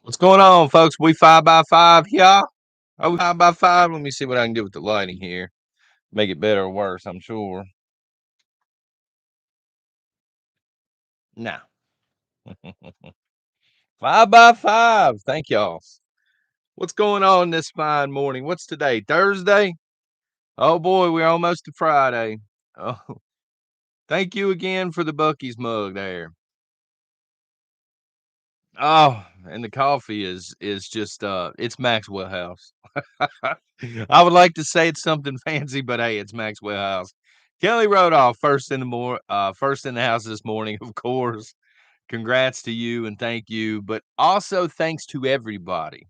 What's going on, folks? We 5 by 5 here. Oh, we 5 by 5. Let me see what I can do with the lighting here. Make it better or worse, I'm sure. Nah. 5 by 5. Thank y'all. What's going on this fine morning? What's today? Thursday? Oh boy, we're almost to Friday. Oh, thank you again for the Bucky's mug there. Oh, and the coffee is just it's Maxwell House. I would like to say it's something fancy, but hey, it's Maxwell House. Kelly Rodolph, first in the house this morning, of course. Congrats to you and thank you, but also thanks to everybody.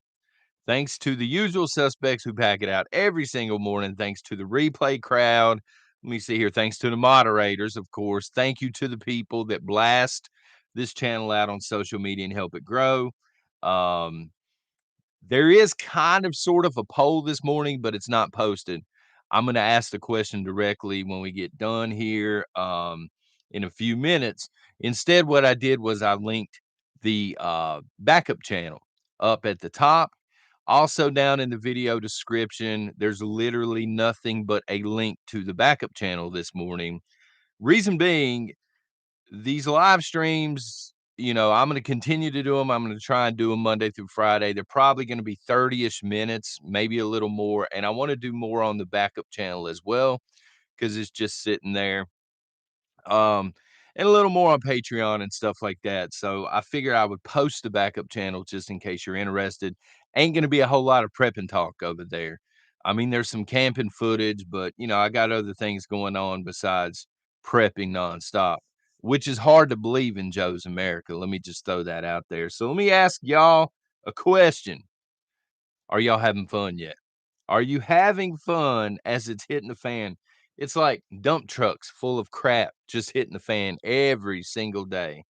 Thanks to the usual suspects who pack it out every single morning. Thanks to the replay crowd. Let me see here. Thanks to the moderators, of course. Thank you to the people that blast this channel out on social media and help it grow. Um, there is kind of sort of a poll this morning, but it's not posted. I'm going to ask the question directly when we get done here in a few minutes. Instead, what I did was I linked the backup channel up at the top. Also, down in the video description, there's literally nothing but a link to the backup channel this morning. Reason being, these live streams, I'm going to continue to do them. I'm going to try and do them Monday through Friday. They're probably going to be 30-ish minutes, maybe a little more. And I want to do more on the backup channel as well because it's just sitting there. Um, and a little more on Patreon and stuff like that. So I figured I would post the backup channel just in case you're interested. Ain't going to be a whole lot of prep and talk over there. I mean, there's some camping footage, but I got other things going on besides prepping nonstop, which is hard to believe in Joe's America. Let me just throw that out there. So let me ask y'all a question. Are y'all having fun yet? Are you having fun as it's hitting the fan? It's like dump trucks full of crap just hitting the fan every single day,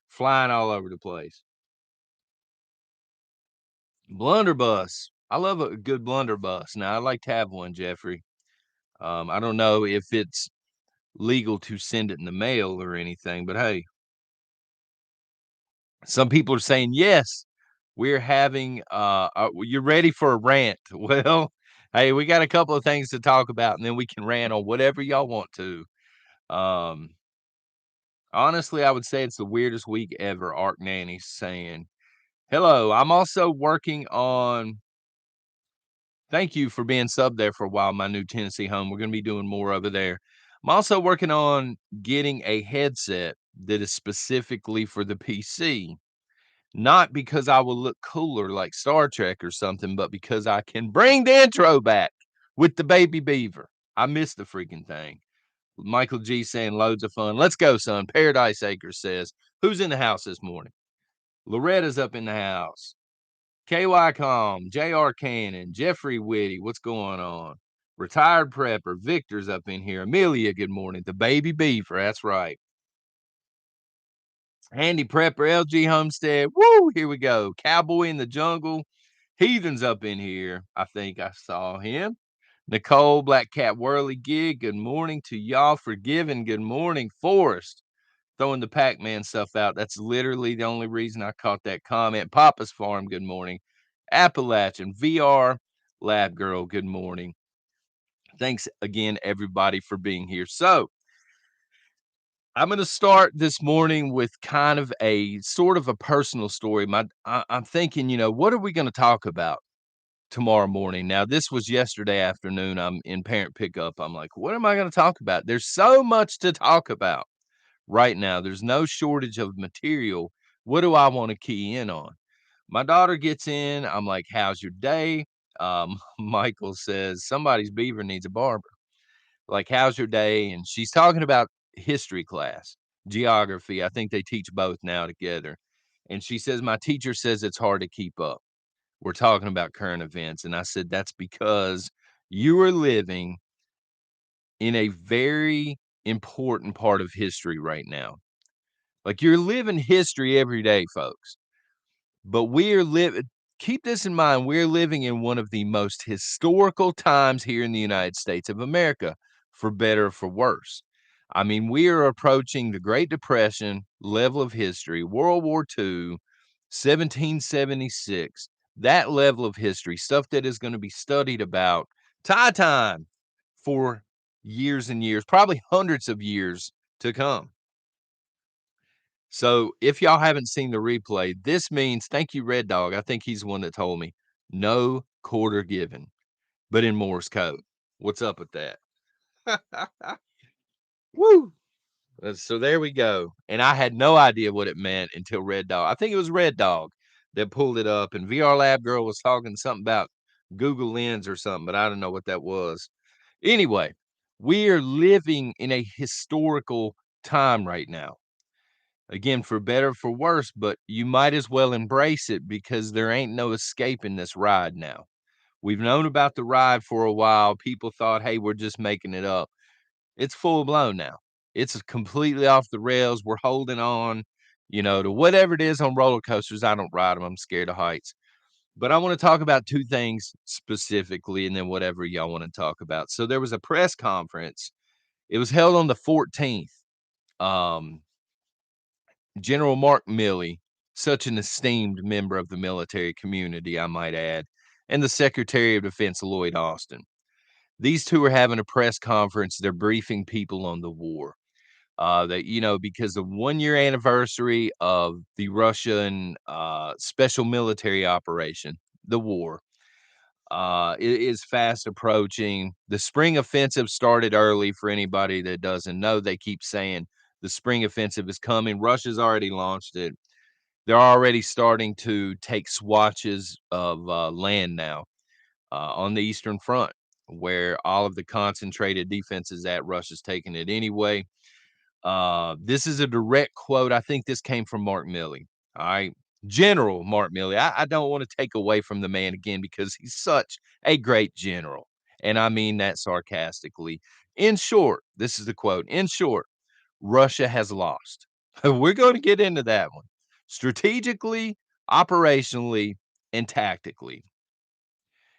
flying all over the place. Blunderbuss. I love a good blunderbuss. Now, I'd like to have one, Jeffrey. I don't know if it's legal to send it in the mail or anything, but hey, some people are saying, yes, we're having, you're ready for a rant. Well, hey, we got a couple of things to talk about, and then we can rant on whatever y'all want to. Um, Honestly, I would say it's the weirdest week ever. Arc Nanny saying, hello, I'm also working on, thank you for being sub there for a while, my new Tennessee home. We're going to be doing more over there. I'm also working on getting a headset that is specifically for the PC. Not because I will look cooler like Star Trek or something, but because I can bring the intro back with the baby beaver. I miss the freaking thing. Michael G saying loads of fun. Let's go, son. Paradise Acres says, who's in the house this morning? Loretta's up in the house. KY Com, JR Cannon, Jeffrey Whitty, what's going on? Retired Prepper, Victor's up in here. Amelia, good morning. The baby beaver, that's right. Handy Prepper, LG Homestead. Woo, here we go. Cowboy in the Jungle. Heathen's up in here. I think I saw him. Nicole, Black Cat Whirly Gig. Good morning to y'all. Forgiven. Good morning. Forrest. Throwing the Pac-Man stuff out. That's literally the only reason I caught that comment. Papa's Farm. Good morning. Appalachian VR Lab Girl. Good morning. Thanks again, everybody, for being here. So, I'm going to start this morning with kind of a sort of a personal story. I'm thinking, what are we going to talk about tomorrow morning? Now, this was yesterday afternoon. I'm in parent pickup. I'm like, what am I going to talk about? There's so much to talk about right now. There's no shortage of material. What do I want to key in on? My daughter gets in. I'm like, how's your day? Michael says, somebody's beaver needs a barber. Like, how's your day? And she's talking about history class, geography. I think they teach both now together. And she says, my teacher says it's hard to keep up. We're talking about current events. And I said, that's because you are living in a very important part of history right now. Like, you're living history every day, folks. But we're living, keep this in mind, we're living in one of the most historical times here in the United States of America, for better or for worse. I mean, we are approaching the Great Depression level of history, World War II. 1776. That level of history, stuff that is gonna be studied about time for years and years, probably hundreds of years to come. So, if y'all haven't seen the replay, this means thank you, Red Dog. I think he's the one that told me, "No quarter given," but in Morse code. What's up with that? Woo! So there we go, and I had no idea what it meant until Red Dog, I think it was Red Dog that pulled it up, and VR Lab Girl was talking something about Google Lens or something, but I don't know what that was. Anyway, we are living in a historical time right now. Again, for better, for worse, but you might as well embrace it because there ain't no escaping this ride now. We've known about the ride for a while. People thought, "Hey, we're just making it up." It's full blown now. It's completely off the rails. We're holding on, to whatever it is on roller coasters. I don't ride them. I'm scared of heights. But I want to talk about two things specifically and then whatever y'all want to talk about. So there was a press conference. It was held on the 14th. Um, General Mark Milley, such an esteemed member of the military community, I might add, and the Secretary of Defense, Lloyd Austin. These two are having a press conference. They're briefing people on the war. Because the 1 year anniversary of the Russian special military operation, the war, is fast approaching. The spring offensive started early. For anybody that doesn't know, they keep saying the spring offensive is coming. Russia's already launched it. They're already starting to take swatches of land now on the Eastern Front, where all of the concentrated defenses at Russia's taking it anyway. This is a direct quote. I think this came from Mark Milley. All right. General Mark Milley. I don't want to take away from the man again because he's such a great general. And I mean that sarcastically. In short, this is the quote. In short, Russia has lost. We're going to get into that one. Strategically, operationally, and tactically.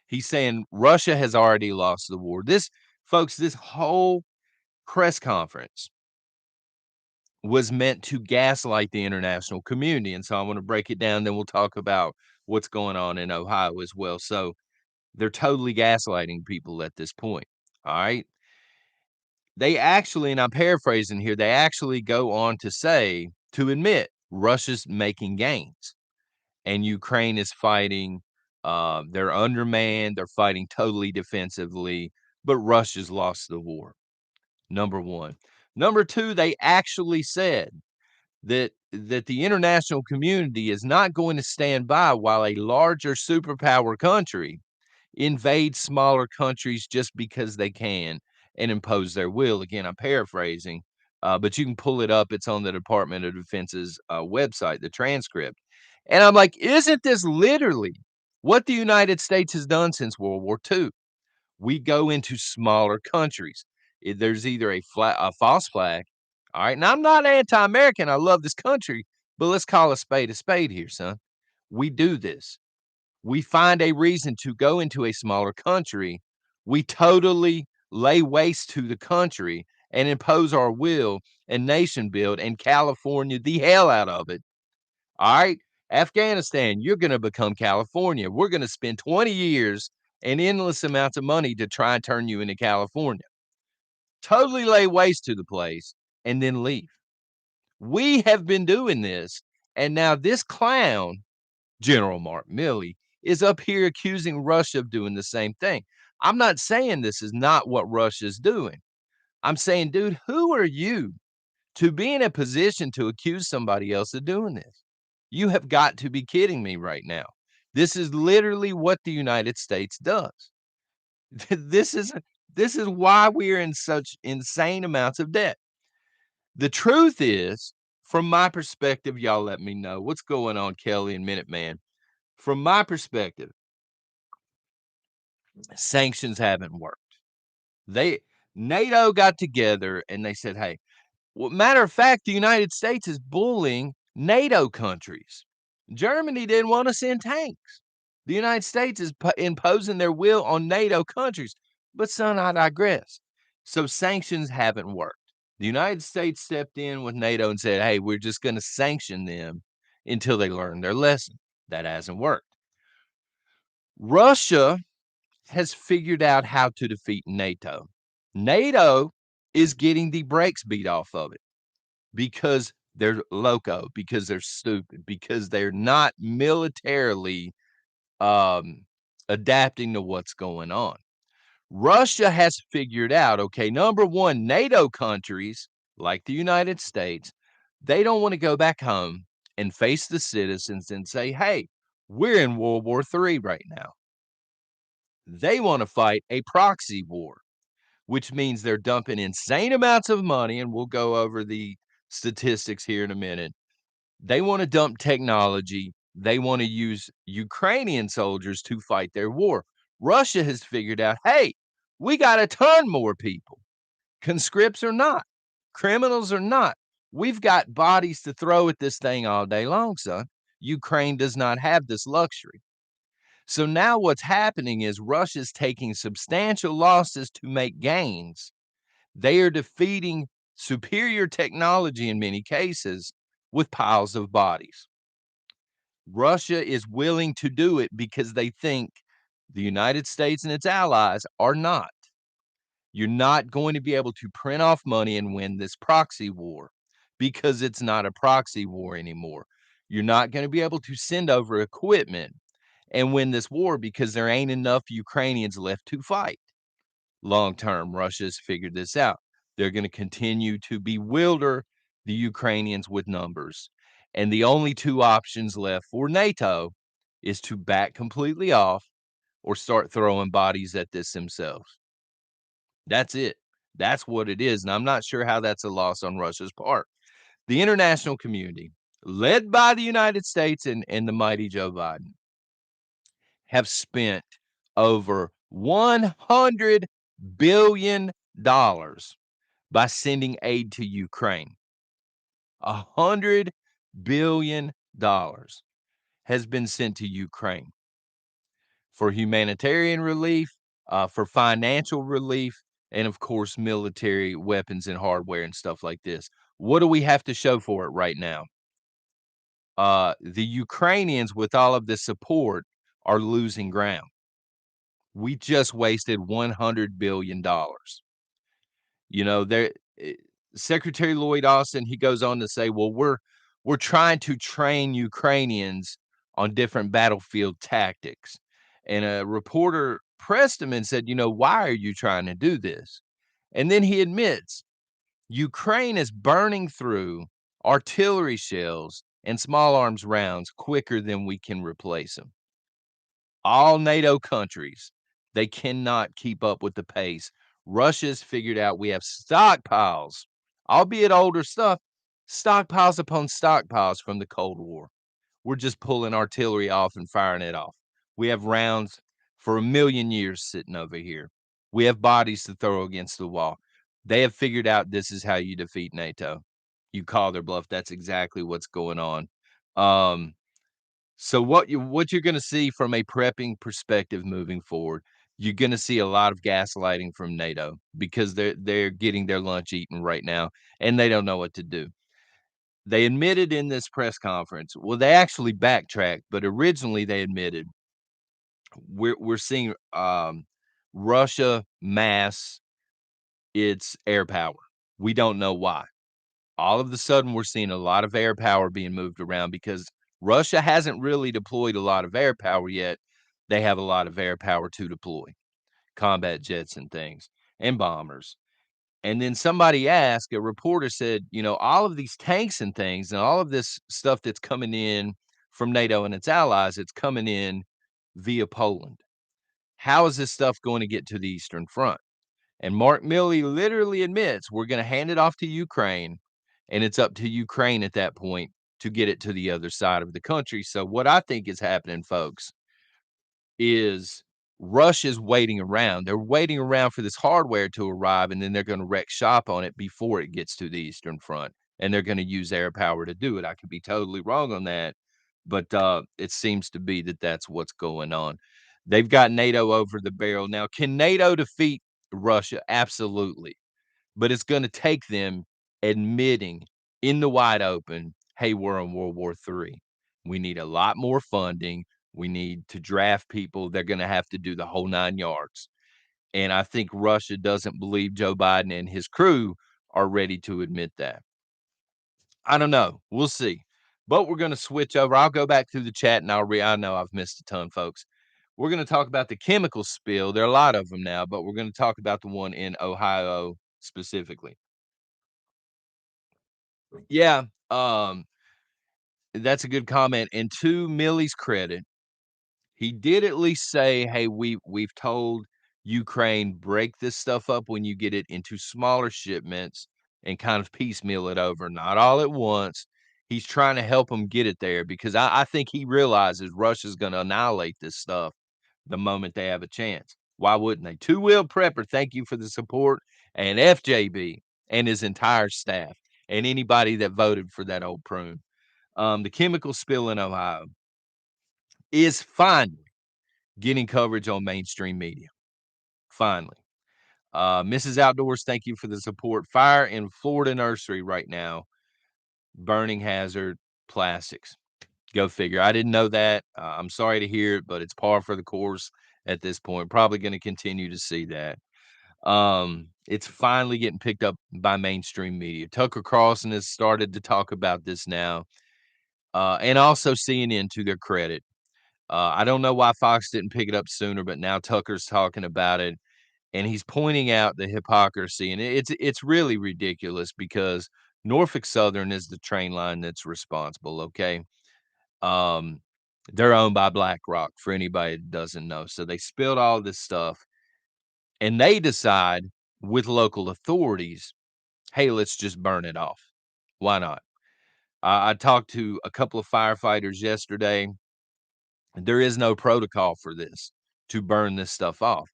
He's saying Russia has already lost the war. This whole press conference was meant to gaslight the international community. And so I want to break it down. Then we'll talk about what's going on in Ohio as well. So they're totally gaslighting people at this point. All right. They actually, and I'm paraphrasing here, they actually go on to say, to admit Russia's making gains and Ukraine is fighting. They're undermanned. They're fighting totally defensively, but Russia's lost the war. Number one. Number two, they actually said that the international community is not going to stand by while a larger superpower country invades smaller countries just because they can and impose their will. Again, I'm paraphrasing, but you can pull it up. It's on the Department of Defense's website, the transcript. And I'm like, isn't this literally what the United States has done since World War II? We go into smaller countries. There's either a false flag, all right, and I'm not anti-American, I love this country, but let's call a spade here, son. We do this. We find a reason to go into a smaller country. We totally lay waste to the country and impose our will and nation build and California the hell out of it. All right. Afghanistan, you're going to become California. We're going to spend 20 years and endless amounts of money to try and turn you into California. Totally lay waste to the place and then leave. We have been doing this. And now this clown, General Mark Milley, is up here accusing Russia of doing the same thing. I'm not saying this is not what Russia's doing. I'm saying, dude, who are you to be in a position to accuse somebody else of doing this? You have got to be kidding me right now. This is literally what the United States does. This is this is why we are in such insane amounts of debt. The truth is, from my perspective, y'all let me know what's going on, Kelly and Minuteman. From my perspective, sanctions haven't worked. They NATO got together and they said, "Hey, well, matter of fact, the United States is bullying NATO countries. Germany didn't want to send tanks. The United States is imposing their will on NATO countries." But son, I digress. So sanctions haven't worked. The United States stepped in with NATO and said, "Hey, we're just going to sanction them until they learn their lesson. That hasn't worked. Russia has figured out how to defeat NATO. NATO is getting the brakes beat off of it because they're loco, because they're stupid, because they're not militarily um, adapting to what's going on. Russia has figured out, okay, number one, NATO countries like the United States, they don't want to go back home and face the citizens and say, hey, we're in World War III right now. They want to fight a proxy war, which means they're dumping insane amounts of money. And we'll go over the statistics here in a minute. They want to dump technology. They want to use Ukrainian soldiers to fight their war. Russia has figured out, hey, we got a ton more people, conscripts or not, criminals or not. We've got bodies to throw at this thing all day long, son. Ukraine does not have this luxury. So now what's happening is Russia's taking substantial losses to make gains. They are defeating superior technology in many cases with piles of bodies. Russia is willing to do it because they think the United States and its allies are not. You're not going to be able to print off money and win this proxy war because it's not a proxy war anymore. You're not going to be able to send over equipment and win this war because there ain't enough Ukrainians left to fight. Long term, Russia's figured this out. They're going to continue to bewilder the Ukrainians with numbers. And the only two options left for NATO is to back completely off or start throwing bodies at this themselves. That's it. That's what it is. And I'm not sure how that's a loss on Russia's part. The international community, led by the United States and the mighty Joe Biden, have spent over $100 billion by sending aid to Ukraine. $100 billion has been sent to Ukraine for humanitarian relief, for financial relief, and of course, military weapons and hardware and stuff like this. What do we have to show for it right now? The Ukrainians, with all of this support, are losing ground. We just wasted $100 billion. You know, Secretary Lloyd Austin, he goes on to say, well, we're trying to train Ukrainians on different battlefield tactics. And a reporter pressed him and said, why are you trying to do this? And then he admits Ukraine is burning through artillery shells and small arms rounds quicker than we can replace them. All NATO countries, they cannot keep up with the pace. Russia's figured out we have stockpiles, albeit older stuff, stockpiles upon stockpiles from the Cold War. We're just pulling artillery off and firing it off. We have rounds for a million years sitting over here. We have bodies to throw against the wall. They have figured out this is how you defeat NATO. You call their bluff. That's exactly what's going on. Um, so what you're gonna see from a prepping perspective moving forward, you're gonna see a lot of gaslighting from NATO because they're getting their lunch eaten right now, and they don't know what to do. They admitted in this press conference, well, they actually backtracked, but originally they admitted we're seeing Russia mass its air power. We don't know why. All of the sudden, we're seeing a lot of air power being moved around because Russia hasn't really deployed a lot of air power yet. They have a lot of air power to deploy, combat jets and things, and bombers. And then somebody asked, a reporter said, all of these tanks and things and all of this stuff that's coming in from NATO and its allies, it's coming in via Poland. How is this stuff going to get to the Eastern Front? And Mark Milley literally admits we're going to hand it off to Ukraine, and it's up to Ukraine at that point to get it to the other side of the country. So what I think is happening, folks, is Russia's waiting around. They're waiting around for this hardware to arrive, and then they're going to wreck shop on it before it gets to the Eastern Front. And they're going to use air power to do it. I could be totally wrong on that, but it seems to be that that's what's going on. They've got NATO over the barrel. Now, can NATO defeat Russia? Absolutely. But it's going to take them admitting in the wide open, hey, we're in World War III. We need a lot more funding. We need to draft people. They're gonna have to do the whole 9 yards. And I think Russia doesn't believe Joe Biden and his crew are ready to admit that. I don't know. We'll see. But we're gonna switch over. I'll go back through the chat and I know I've missed a ton, folks. We're gonna talk about the chemical spill. There are a lot of them now, but we're gonna talk about the one in Ohio specifically. Yeah, that's a good comment. And to Millie's credit, he did at least say, "Hey, we've told Ukraine, break this stuff up when you get it into smaller shipments and kind of piecemeal it over, not all at once." He's trying to help them get it there because I think he realizes Russia's gonna annihilate this stuff the moment they have a chance. Why wouldn't they? Two-Wheel Prepper, thank you for the support, and FJB and his entire staff, and anybody that voted for that old prune. The chemical spill in Ohio is finally getting coverage on mainstream media. Finally. Mrs. Outdoors, thank you for the support. Fire in Florida nursery right now, burning hazard plastics. Go figure. I didn't know that. I'm sorry to hear it, but it's par for the course at this point. Probably going to continue to see that. It's finally getting picked up by mainstream media. Tucker Carlson has started to talk about this now, and also CNN to their credit. I don't know why Fox didn't pick it up sooner, but now Tucker's talking about it, and he's pointing out the hypocrisy, and it's really ridiculous because Norfolk Southern is the train line that's responsible. Okay, um, they're owned by BlackRock. For anybody that doesn't know, so they spilled all this stuff, and they decide with local authorities, hey, let's just burn it off. Why not? I talked to a couple of firefighters yesterday. There is no protocol for this to burn this stuff off.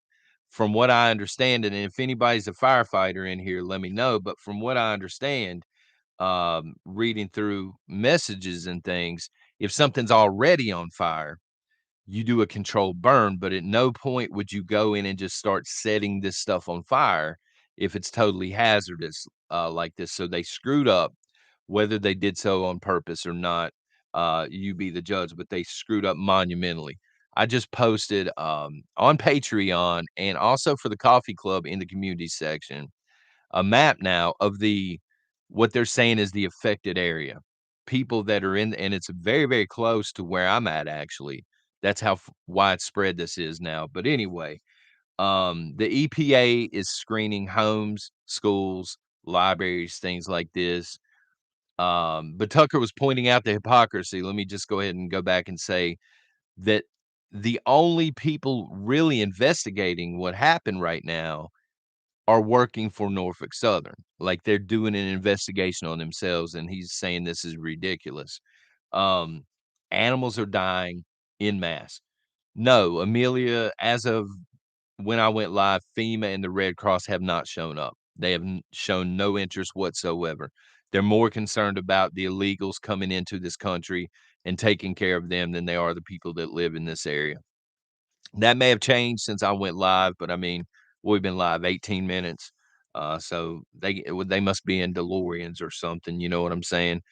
From what I understand, and if anybody's a firefighter in here, let me know. But from what I understand, reading through messages and things, if something's already on fire, you do a controlled burn, but at no point would you go in and just start setting this stuff on fire if it's totally hazardous like this. So they screwed up, whether they did so on purpose or not. You be the judge, but they screwed up monumentally. I just posted on Patreon and also for the coffee club in the community section a map now of the what they're saying is the affected area. People that are in and it's very, very close to where I'm at actually. That's how widespread this is now. But anyway, the EPA is screening homes, schools, libraries, things like this. But Tucker was pointing out the hypocrisy. Let me just go ahead and go back and say that the only people really investigating what happened right now are working for Norfolk Southern. Like, they're doing an investigation on themselves, and he's saying this is ridiculous. Um, Animals are dying en masse. No, Amelia, as of when I went live, FEMA and the Red Cross have not shown up. They have shown no interest whatsoever. They're more concerned about the illegals coming into this country and taking care of them than they are the people that live in this area. That may have changed since I went live, but I mean, we've been live 18 minutes. So they must be in DeLoreans or something, you know what I'm saying?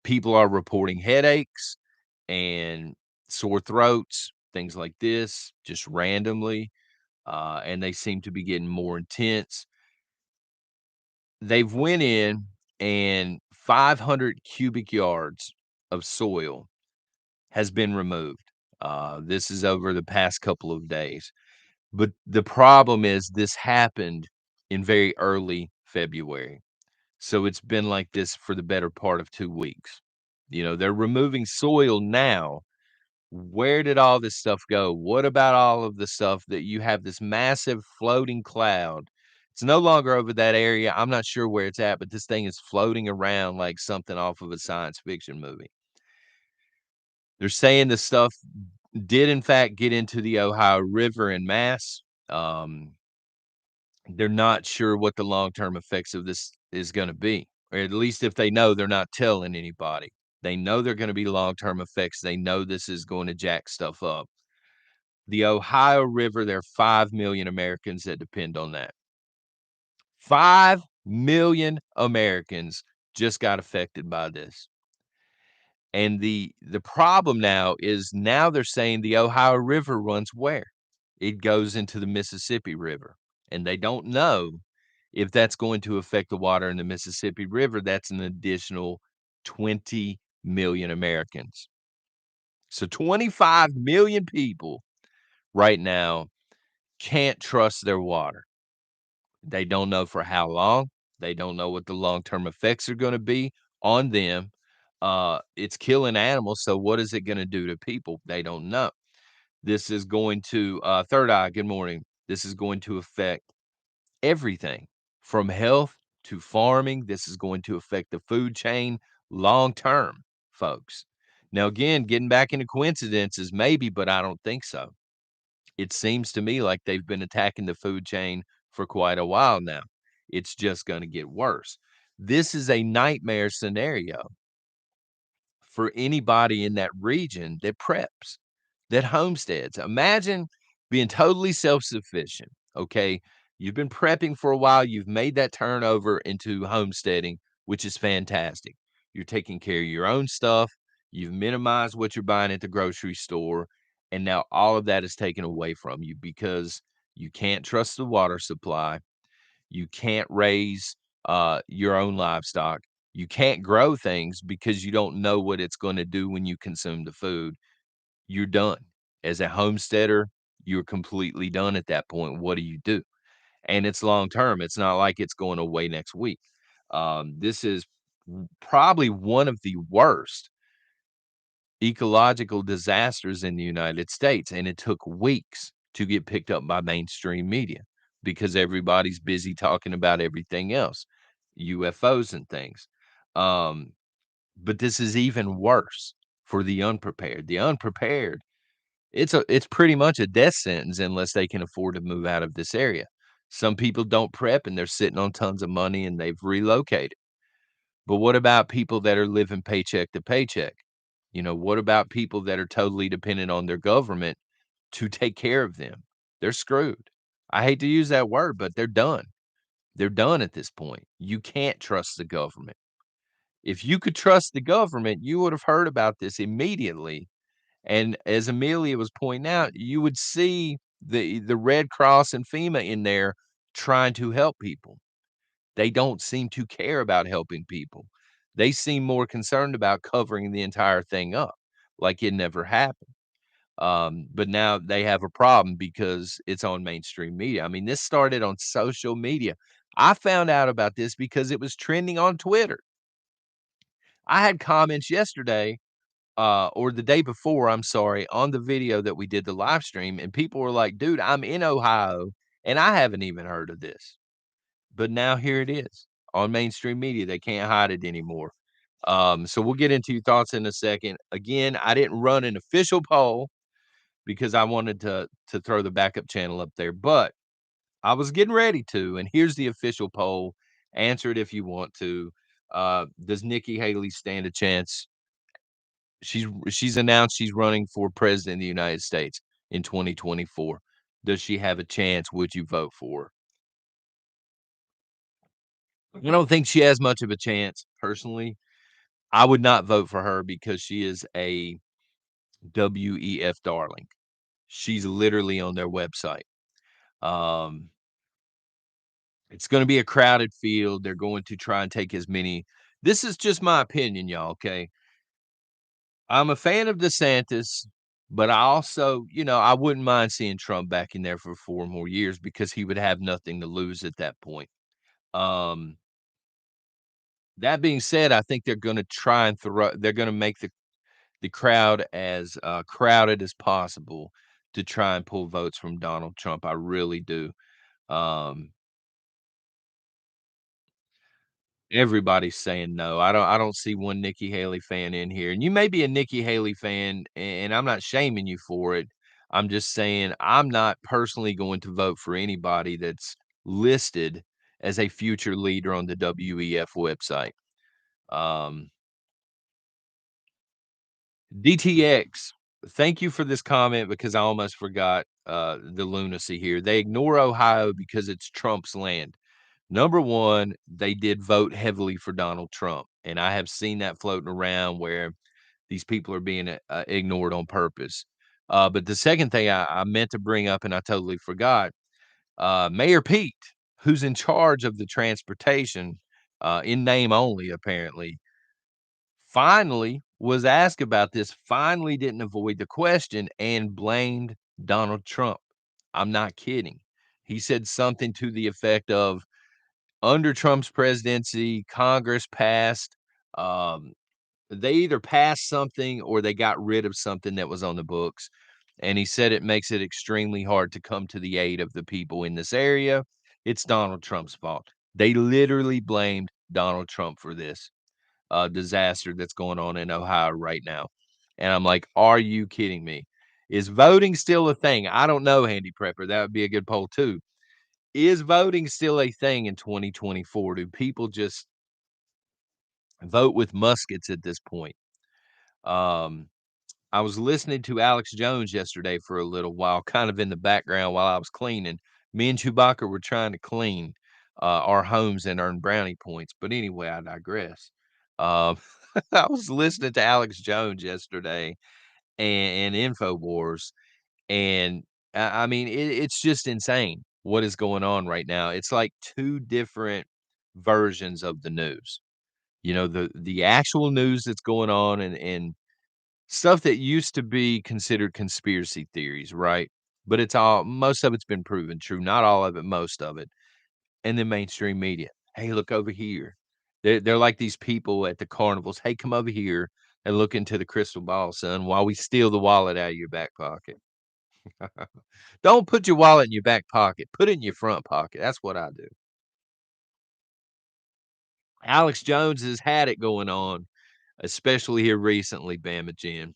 People are reporting headaches and sore throats, things like this, just randomly, and they seem to be getting more intense. They've went in and 500 cubic yards of soil has been removed. This is over the past couple of days. But the problem is this happened in very early February. So it's been like this for the better part of 2 weeks. You know, they're removing soil now. Where did all this stuff go? What about all of the stuff that you have this massive floating cloud? It's no longer over that area. I'm not sure where it's at, but this thing is floating around like something off of a science fiction movie. They're saying the stuff did in fact get into the Ohio River en masse. They're not sure what the long-term effects of this is gonna be, or at least if they know, they're not telling anybody. They know they're gonna be long-term effects. They know this is going to jack stuff up. The Ohio River, there are 5,000,000 Americans that depend on that. 5,000,000 Americans just got affected by this. And the problem now is now they're saying the Ohio River runs where? It goes into the Mississippi River, and they don't know if that's going to affect the water in the Mississippi River. That's an additional 20,000,000 Americans. So 25,000,000 people right now can't trust their water. They don't know for how long. They don't know what the long-term effects are gonna be on them. It's killing animals, so what is it gonna do to people? They don't know. This is going to, Third Eye, good morning. This is going to affect everything from health to farming. This is going to affect the food chain long term, folks. Now, again, getting back into coincidences, maybe, but I don't think so. It seems to me like they've been attacking the food chain for quite a while now. It's just going to get worse. This is a nightmare scenario for anybody in that region that preps, that homesteads. Imagine being totally self-sufficient, okay? You've been prepping for a while, you've made that turnover into homesteading, which is fantastic. You're taking care of your own stuff, you've minimized what you're buying at the grocery store, and now all of that is taken away from you because you can't trust the water supply, you can't raise, your own livestock. You can't grow things because you don't know what it's gonna do when you consume the food. You're done. As a homesteader, you're completely done at that point. What do you do? And it's long term. It's not like it's going away next week. This is probably one of the worst ecological disasters in the United States, and it took weeks to get picked up by mainstream media because everybody's busy talking about everything else, UFOs and things. Um, but this is even worse for the unprepared. The unprepared, it's pretty much a death sentence unless they can afford to move out of this area. Some people don't prep and they're sitting on tons of money and they've relocated. But what about people that are living paycheck to paycheck? What about people that are totally dependent on their government to take care of them? They're screwed. I hate to use that word, but they're done. They're done at this point. You can't trust the government. If you could trust the government, you would have heard about this immediately. And as Amelia was pointing out, you would see the Red Cross and FEMA in there trying to help people. They don't seem to care about helping people. They seem more concerned about covering the entire thing up like it never happened. But now they have a problem because it's on mainstream media. I mean, this started on social media. I found out about this because it was trending on Twitter. I had comments yesterday, or the day before, I'm sorry, on the video that we did the live stream, and people were like, "Dude, I'm in Ohio, and I haven't even heard of this." But now here it is on mainstream media. They can't hide it anymore. So we'll get into your thoughts in a second. Again, I didn't run an official poll because I wanted to throw the backup channel up there, but I was getting ready to, and here's the official poll. Answer it if you want to. Does Nikki Haley stand a chance? She's announced she's running for president of the United States in 2024. Does she have a chance? Would you vote for her? I don't think she has much of a chance, personally. I would not vote for her because she is a WEF darling. She's literally on their website. Um, it's gonna be a crowded field. They're going to try and take as many. This is just my opinion, y'all, okay? I'm a fan of DeSantis, but I also, I wouldn't mind seeing Trump back in there for 4 more years because he would have nothing to lose at that point. Um, that being said, I think they're gonna make the crowd as, crowded as possible to try and pull votes from Donald Trump. I really do. Um, everybody's saying no. I don't see one Nikki Haley fan in here, and you may be a Nikki Haley fan, and I'm not shaming you for it. I'm just saying I'm not personally going to vote for anybody that's listed as a future leader on the WEF website. Um DTX, thank you for this comment because I almost forgot, the lunacy here. They ignore Ohio because it's Trump's land. Number 1, they did vote heavily for Donald Trump, and I have seen that floating around where these people are being, ignored on purpose. But the second thing I meant to bring up and I totally forgot, Mayor Pete, who's in charge of the transportation, in name only apparently, finally was asked about this, finally didn't avoid the question and blamed Donald Trump. I'm not kidding. He said something to the effect of, under Trump's presidency, Congress passed, um, they either passed something or they got rid of something that was on the books. And he said it makes it extremely hard to come to the aid of the people in this area. It's Donald Trump's fault. They literally blamed Donald Trump for this disaster that's going on in Ohio right now. And I'm like, are you kidding me? Is voting still a thing? I don't know, Handy Prepper. That would be a good poll too. Is voting still a thing in 2024? Do people just vote with muskets at this point? Um, I was listening to Alex Jones yesterday for a little while, kind of in the background while I was cleaning. Me and Chewbacca were trying to clean our homes and earn brownie points. But anyway, I digress. Um, I was listening to Alex Jones yesterday and Infowars, and I mean, it's just insane what is going on right now. It's like two different versions of the news. You know, the actual news that's going on and stuff that used to be considered conspiracy theories, right? But it's all most of it's been proven true, not all of it, most of it. And then mainstream media. Hey, look over here. They're like these people at the carnivals. Hey, come over here and look into the crystal ball, son, while we steal the wallet out of your back pocket. Don't put your wallet in your back pocket. Put it in your front pocket. That's what I do. Alex Jones has had it going on, especially here recently, Bama Jim.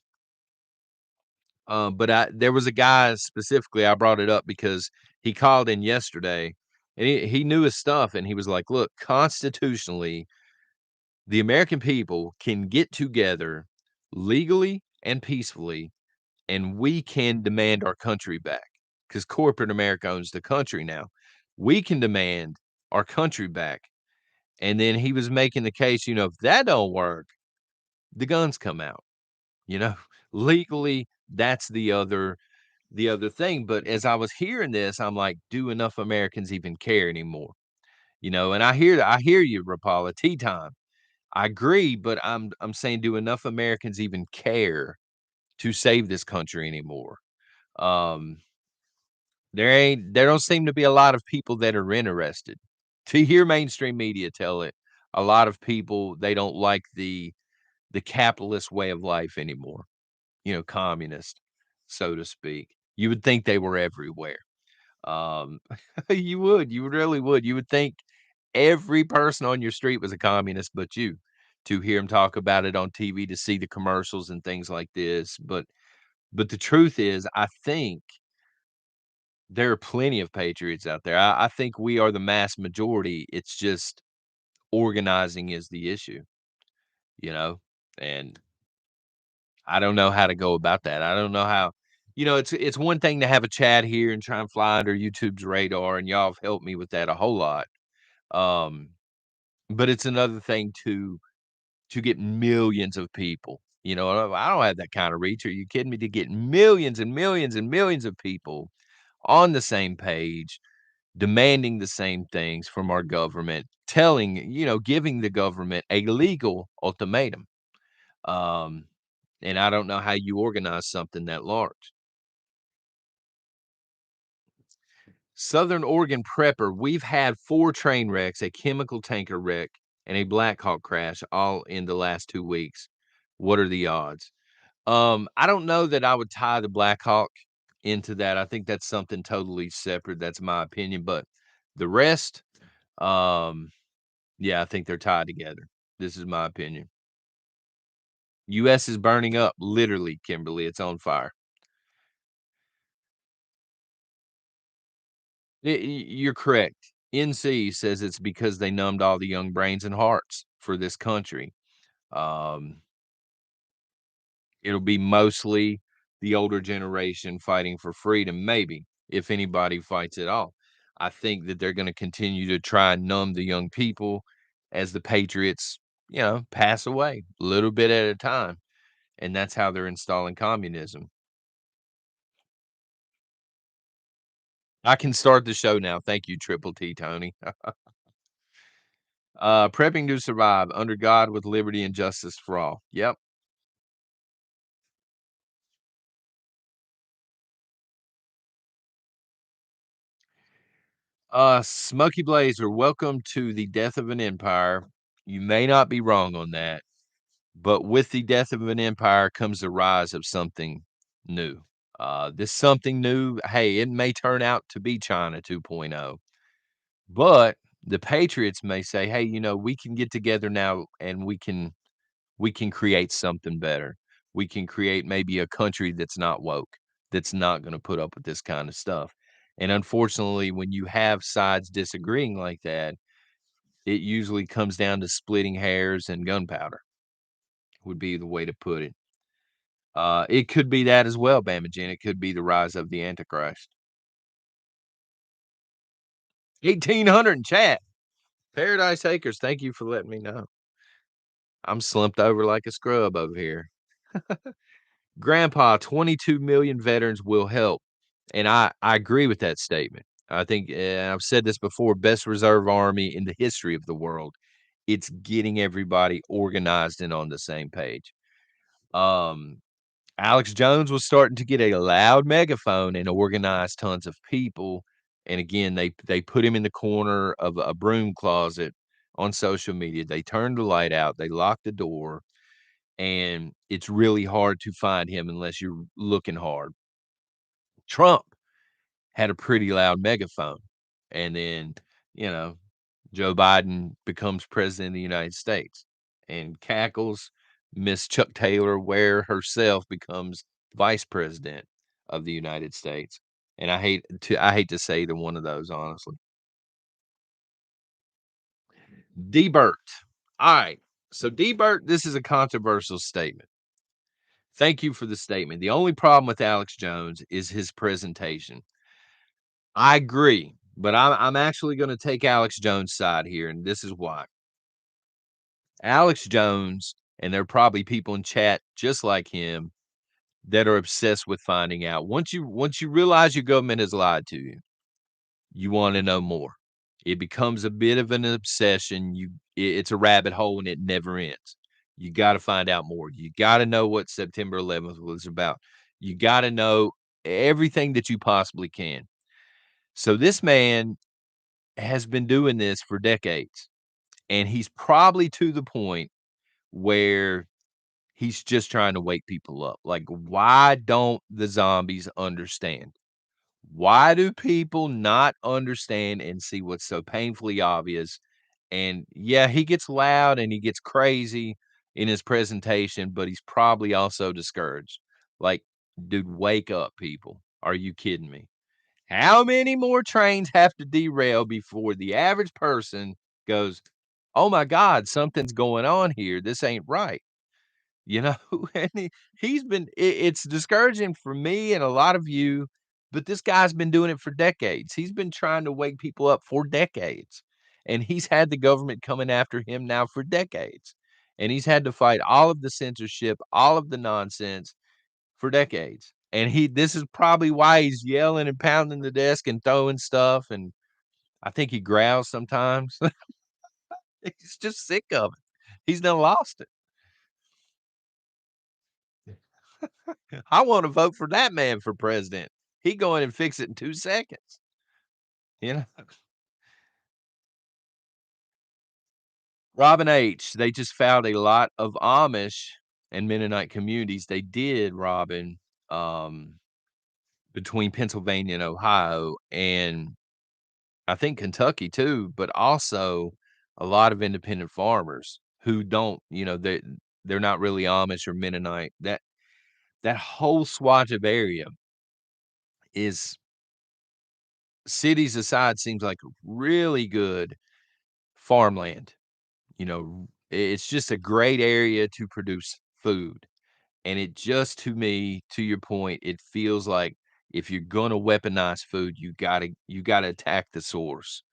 But there was a guy specifically, I brought it up because he called in yesterday and he knew his stuff. And he was like, look, constitutionally, the American people can get together legally and peacefully, and we can demand our country back because corporate America owns the country now. We can demand our country back. And then he was making the case, if that don't work, the guns come out, you know, legally, that's the other thing. But as I was hearing this, I'm like, do enough Americans even care anymore? And I hear you, Rapala, tea time. I agree, but I'm saying, do enough Americans even care to save this country anymore? Um, there don't seem to be a lot of people that are interested. To hear mainstream media tell it, a lot of people, they don't like the capitalist way of life anymore, communist, so to speak. You would think they were everywhere. Um, you really would. You would think every person on your street was a communist but you, to hear them talk about it on TV, to see the commercials and things like this. But the truth is, I think there are plenty of patriots out there. I think we are the mass majority. It's just organizing is the issue, you know? And I don't know how to go about that. I don't know how. It's one thing to have a chat here and try and fly under YouTube's radar, and y'all have helped me with that a whole lot. Um, but it's another thing to get millions of people. I don't have that kind of reach. Are you kidding me? To get millions and millions and millions of people on the same page, demanding the same things from our government, giving the government a legal ultimatum. Um, and I don't know how you organize something that large. Southern Oregon prepper, we've had 4 train wrecks, a chemical tanker wreck, and a Black Hawk crash all in the last 2 weeks. What are the odds? I don't know that I would tie the Black Hawk into that. I think that's something totally separate. That's my opinion. But the rest, um, yeah, I think they're tied together. This is my opinion. US is burning up, literally, Kimberly. It's on fire. You're correct. NC says it's because they numbed all the young brains and hearts for this country. Um, it'll be mostly the older generation fighting for freedom, maybe, if anybody fights at all. I think that they're going to continue to try and numb the young people as the patriots, pass away a little bit at a time. and that's how they're installing communism. I can start the show now. Thank you, Triple T, Tony. Prepping to survive under God with liberty and justice for all. Yep. Smokey Blazer, welcome to the death of an empire. You may not be wrong on that, but with the death of an empire comes the rise of something new. This something new, hey, it may turn out to be China 2.0, but the patriots may say, "Hey, we can get together now and we can create something better. We can create maybe a country that's not woke, that's not gonna put up with this kind of stuff." And unfortunately, when you have sides disagreeing like that, it usually comes down to splitting hairs and gunpowder, would be the way to put it. It could be that as well, Bamagen. It could be the rise of the Antichrist. 1800 in chat. Paradise Acres, thank you for letting me know. I'm slumped over like a scrub over here. Grandpa, 22 million veterans will help. And I agree with that statement. I think, and I've said this before, best reserve army in the history of the world. It's getting everybody organized and on the same page. Um, Alex Jones was starting to get a loud megaphone and organize tons of people. And again, they put him in the corner of a broom closet on social media. They turned the light out, they locked the door, and it's really hard to find him unless you're looking hard. Trump had a pretty loud megaphone. And then, you know, Joe Biden becomes president of the United States and cackles. Miss Chuck Taylor Ware herself becomes vice president of the United States. And I hate to say either one of those, honestly. Debert. All right. So Debert, this is a controversial statement. Thank you for the statement. The only problem with Alex Jones is his presentation. I agree, but I'm actually gonna take Alex Jones' side here, and this is why. Alex Jones, and there are probably people in chat just like him that are obsessed with finding out. Once you realize your government has lied to you, you wanna know more. It becomes a bit of an obsession. It's a rabbit hole and it never ends. You gotta find out more. You gotta know what September 11th was about. You gotta know everything that you possibly can. So this man has been doing this for decades, and he's probably to the point where he's just trying to wake people up. Like, why don't the zombies understand? Why do people not understand and see what's so painfully obvious? And yeah, he gets loud and he gets crazy in his presentation, but he's probably also discouraged. Like, dude, wake up, people. Are you kidding me? How many more trains have to derail before the average person goes, "Oh my god, something's going on here. This ain't right." You know? And he's been it's discouraging for me and a lot of you, but this guy's been doing it for decades. He's been trying to wake people up for decades, and he's had the government coming after him now for decades, and he's had to fight all of the censorship, all of the nonsense for decades. And this is probably why he's yelling and pounding the desk and throwing stuff, and I think he growls sometimes. He's just sick of it. He's done lost it. I wanna vote for that man for president. He go in and fix it in 2 seconds, you know? Robin H., they just found a lot of Amish and Mennonite communities. They did, Robin, um, between Pennsylvania and Ohio, and I think Kentucky too, but also a lot of independent farmers who don't, they're not really Amish or Mennonite. That whole swatch of area is, cities aside, seems like really good farmland. It's just a great area to produce food. And it just, to me, to your point, it feels like if you're gonna weaponize food, you gotta attack the source.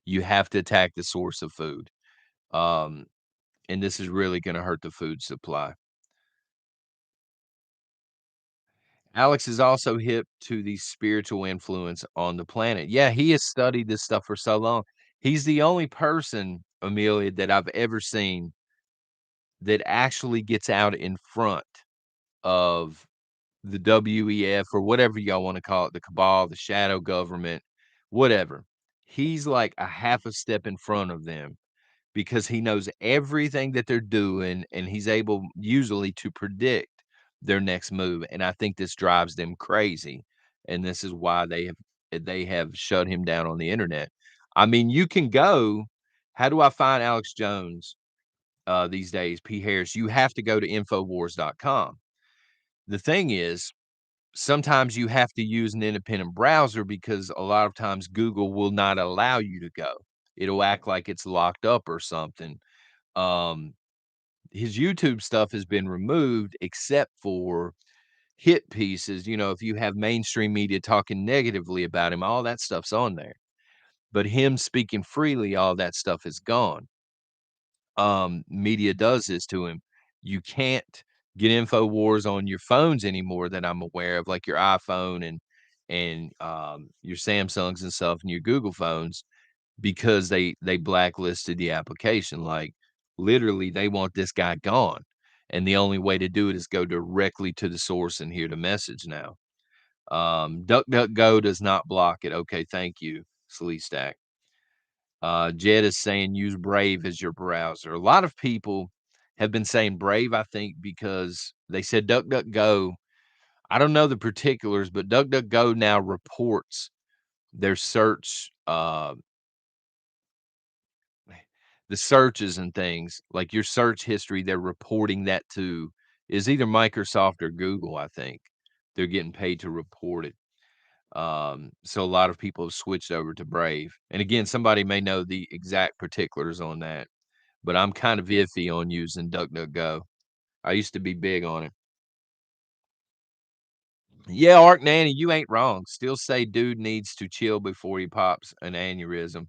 You have to attack the source of food. Um, and this is really gonna hurt the food supply. Alex is also hip to the spiritual influence on the planet. Yeah, he has studied this stuff for so long. He's the only person, Amelia, that I've ever seen that actually gets out in front of the WEF or whatever y'all wanna call it, the cabal, the shadow government, whatever. He's like a half a step in front of them because he knows everything that they're doing, and he's able usually to predict their next move, and I think this drives them crazy, and this is why they have shut him down on the internet. I mean, you can go how do I find Alex Jones, these days, P. Harris? You have to go to Infowars.com. The thing is, sometimes you have to use an independent browser because a lot of times Google will not allow you to go. It'll act like it's locked up or something. Um, his YouTube stuff has been removed except for hit pieces. If you have mainstream media talking negatively about him, all that stuff's on there. But him speaking freely, all that stuff is gone. Media does this to him. You can't get InfoWars on your phones anymore that I'm aware of, like your iPhone and your Samsungs and stuff and your Google phones because they blacklisted the application. Like literally, they want this guy gone. And the only way to do it is go directly to the source and hear the message now. DuckDuckGo does not block it. Okay, thank you, Sleestack. Jed is saying use Brave as your browser. A lot of people have been saying Brave, I think, because they said DuckDuckGo. I don't know the particulars, but DuckDuckGo now reports their search, the searches and things like your search history. They're reporting that to is either Microsoft or Google. I think they're getting paid to report it. So a lot of people have switched over to Brave. And again, somebody may know the exact particulars on that. But I'm kind of iffy on using DuckDuckGo. I used to be big on it. Yeah, Ark Nanny, you ain't wrong. Still say dude needs to chill before he pops an aneurysm.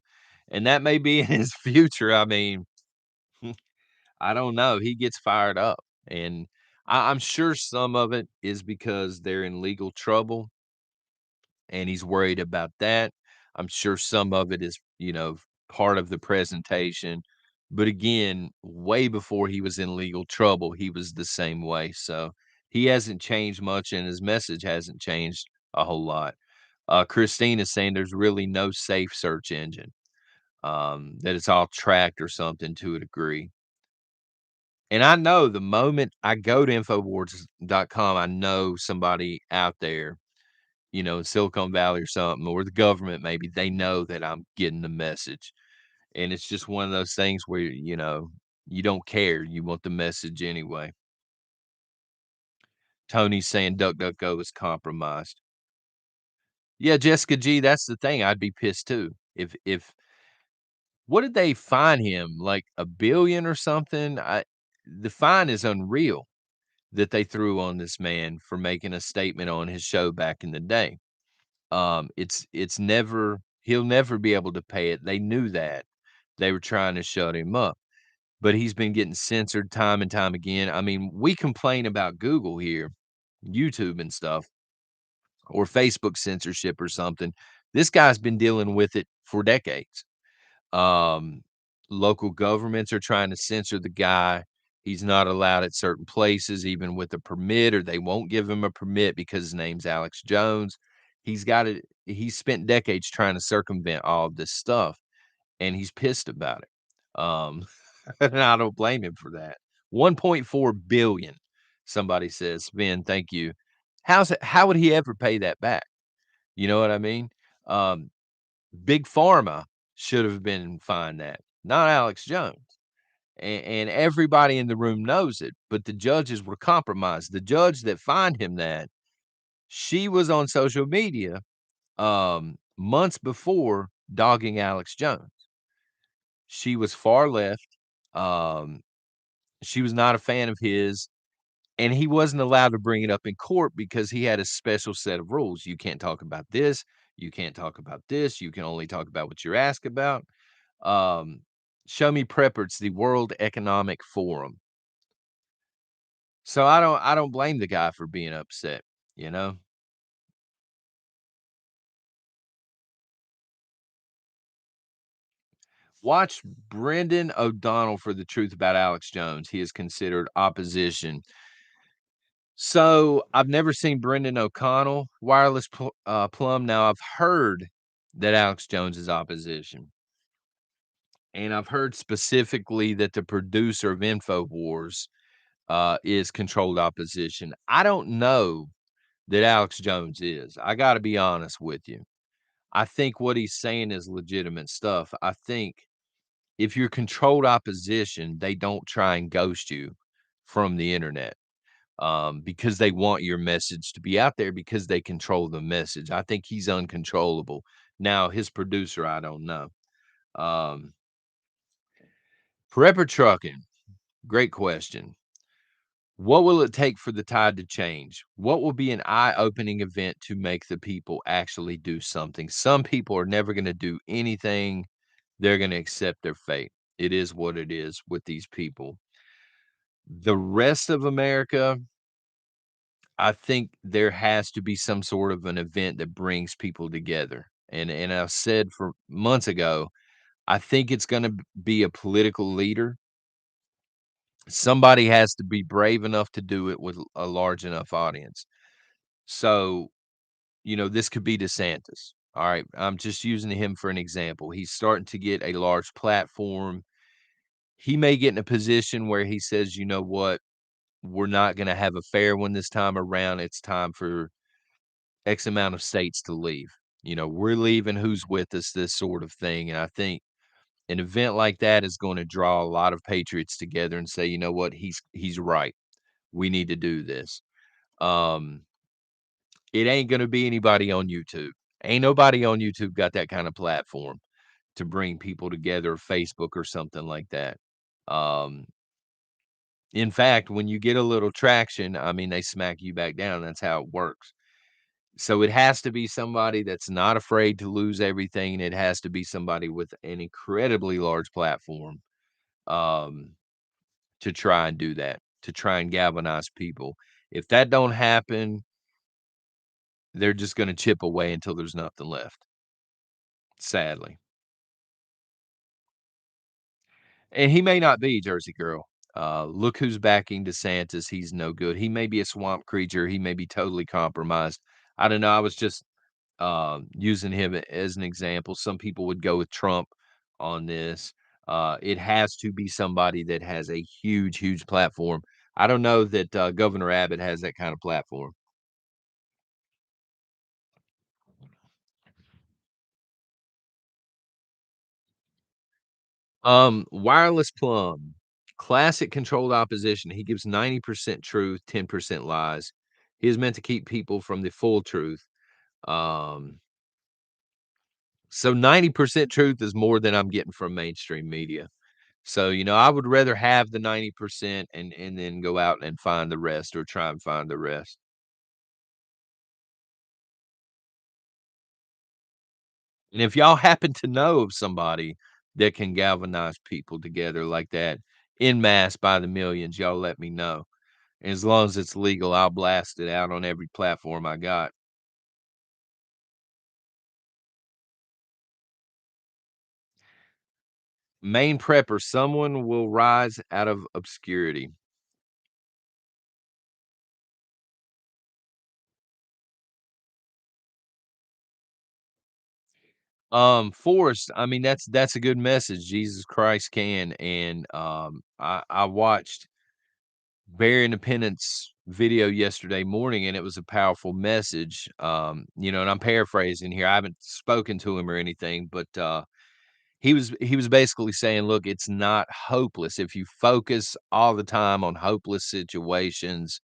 And that may be in his future. I mean, I don't know. He gets fired up. And I'm sure some of it is because they're in legal trouble and he's worried about that. I'm sure some of it is, part of the presentation. But again, way before he was in legal trouble, he was the same way. So he hasn't changed much and his message hasn't changed a whole lot. Christine is saying there's really no safe search engine, that it's all tracked or something to a degree. And I know the moment I go to Infowars.com, I know somebody out there in Silicon Valley or something, or the government maybe, they know that I'm getting the message. And it's just one of those things where, you don't care. You want the message anyway. Tony's saying DuckDuckGo is compromised. Yeah, Jessica G, that's the thing. I'd be pissed too. If what did they fine him? Like a billion or something? The fine is unreal that they threw on this man for making a statement on his show back in the day. It's never he'll never be able to pay it. They knew that. They were trying to shut him up, but he's been getting censored time and time again. I mean, we complain about Google here, YouTube and stuff, or Facebook censorship or something. This guy's been dealing with it for decades. Um, Local governments are trying to censor the guy. He's not allowed at certain places, even with a permit, or they won't give him a permit because his name's Alex Jones. He's spent decades trying to circumvent all of this stuff, and he's pissed about it. And I don't blame him for that. 1.4 billion, somebody says. Ben, thank you. How would he ever pay that back? You know what I mean? Um, Big Pharma should have been fined that, not Alex Jones. And everybody in the room knows it, but the judges were compromised. The judge that fined him that, she was on social media months before dogging Alex Jones. She was far left. Um, she was not a fan of his, and he wasn't allowed to bring it up in court because he had a special set of rules. You can't talk about this. You can't talk about this. You can only talk about what you're asked about. Um, Show me prepper. It's the World Economic Forum. So I don't blame the guy for being upset. you know? Watch Brendan O'Donnell for the truth about Alex Jones. He is considered opposition. So, I've never seen Brendan O'Connell, Plum. Now, I've heard that Alex Jones is opposition, and I've heard specifically that the producer of InfoWars, is controlled opposition. I don't know that Alex Jones is. I gotta be honest with you. I think what he's saying is legitimate stuff. I think if you're controlled opposition, they don't try and ghost you from the internet, because they want your message to be out there because they control the message. I think he's uncontrollable. Now, his producer, I don't know. Um, Prepper trucking, great question. What will it take for the tide to change? What will be an eye-opening event to make the people actually do something? Some people are never gonna do anything. They're gonna accept their fate. It is what it is with these people. The rest of America, I think there has to be some sort of an event that brings people together. And I said for months ago, I think it's gonna be a political leader. Somebody has to be brave enough to do it with a large enough audience. So, this could be DeSantis. All right. I'm just using him for an example. He's starting to get a large platform. He may get in a position where he says, you know what? We're not going to have a fair one this time around. It's time for X amount of states to leave. We're leaving. Who's with us? This sort of thing. And I think an event like that is going to draw a lot of patriots together and say, you know what? He's right. We need to do this. Um, It ain't gonna be anybody on YouTube. Ain't nobody on YouTube got that kind of platform to bring people together, or Facebook or something like that. Um, in fact, when you get a little traction, I mean, they smack you back down. That's how it works. So it has to be somebody that's not afraid to lose everything, and it has to be somebody with an incredibly large platform, um, to try and do that, to try and galvanize people. If that don't happen, they're just gonna chip away until there's nothing left, sadly. And he may not be Jersey Girl. Look who's backing DeSantis. He's no good. He may be a swamp creature. He may be totally compromised. I don't know. I was just using him as an example. Some people would go with Trump on this. It has to be somebody that has a huge, huge platform. I don't know that Governor Abbott has that kind of platform. Wireless Plum, classic controlled opposition. He gives 90% truth, 10% lies. He is meant to keep people from the full truth. Um, so 90% truth is more than I'm getting from mainstream media. So, I would rather have the 90% and then go out and find the rest, or try and find the rest. And if y'all happen to know of somebody that can galvanize people together like that in mass by the millions, y'all let me know. As long as it's legal, I'll blast it out on every platform I got. Main prepper, someone will rise out of obscurity. Forrest, I mean, that's a good message. Jesus Christ can. And I watched Bear Independence video yesterday morning, and it was a powerful message. And I'm paraphrasing here. I haven't spoken to him or anything, but he was basically saying, look, it's not hopeless. If you focus all the time on hopeless situations,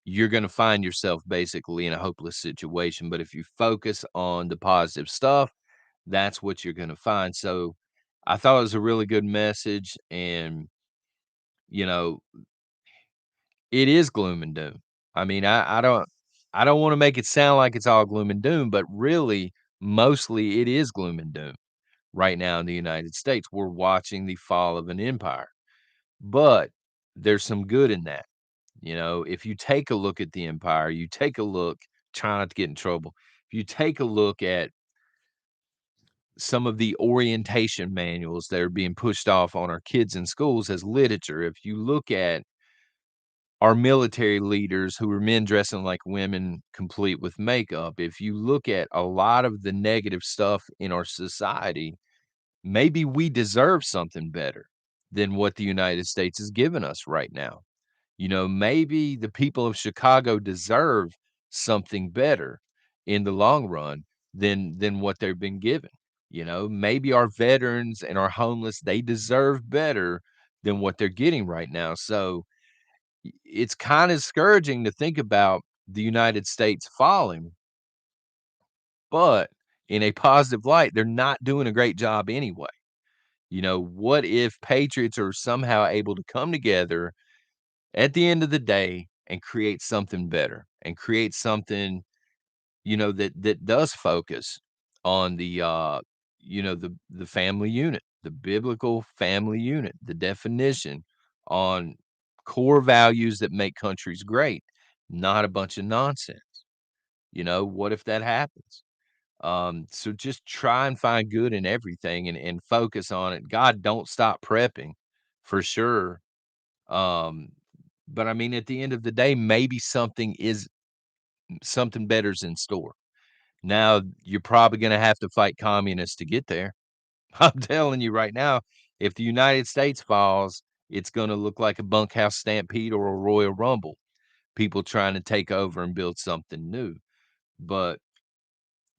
you're going to find yourself basically in a hopeless situation. But if you focus on the positive stuff, that's what you're going to find. So I thought it was a really good message. And you know it is gloom and doom. I mean, I don't want to make it sound like it's all gloom and doom, but really mostly it is gloom and doom right now in the United States. We're watching the fall of an empire, but there's some good in that. if you take a look at the empire, you take a look, try not to get in trouble. If you take a look at some of the orientation manuals that are being pushed off on our kids in schools as literature, if you look at our military leaders who are men dressing like women, complete with makeup, if you look at a lot of the negative stuff in our society, maybe we deserve something better than what the United States is giving us right now. Maybe the people of Chicago deserve something better in the long run than what they've been given. Maybe our veterans and our homeless, they deserve better than what they're getting right now. So it's kind of discouraging to think about the United States falling, but in a positive light, they're not doing a great job anyway. What if patriots are somehow able to come together at the end of the day and create something better and create something, that does focus on the family unit, the biblical family unit, the definition on core values that make countries great, not a bunch of nonsense. What if that happens? So just try and find good in everything and focus on it. God, don't stop prepping for sure. Um, but I mean, at the end of the day, maybe something better's in store. Now, you're probably gonna have to fight communists to get there. I'm telling you right now, if the United States falls, it's gonna look like a bunkhouse stampede or a Royal Rumble, people trying to take over and build something new. But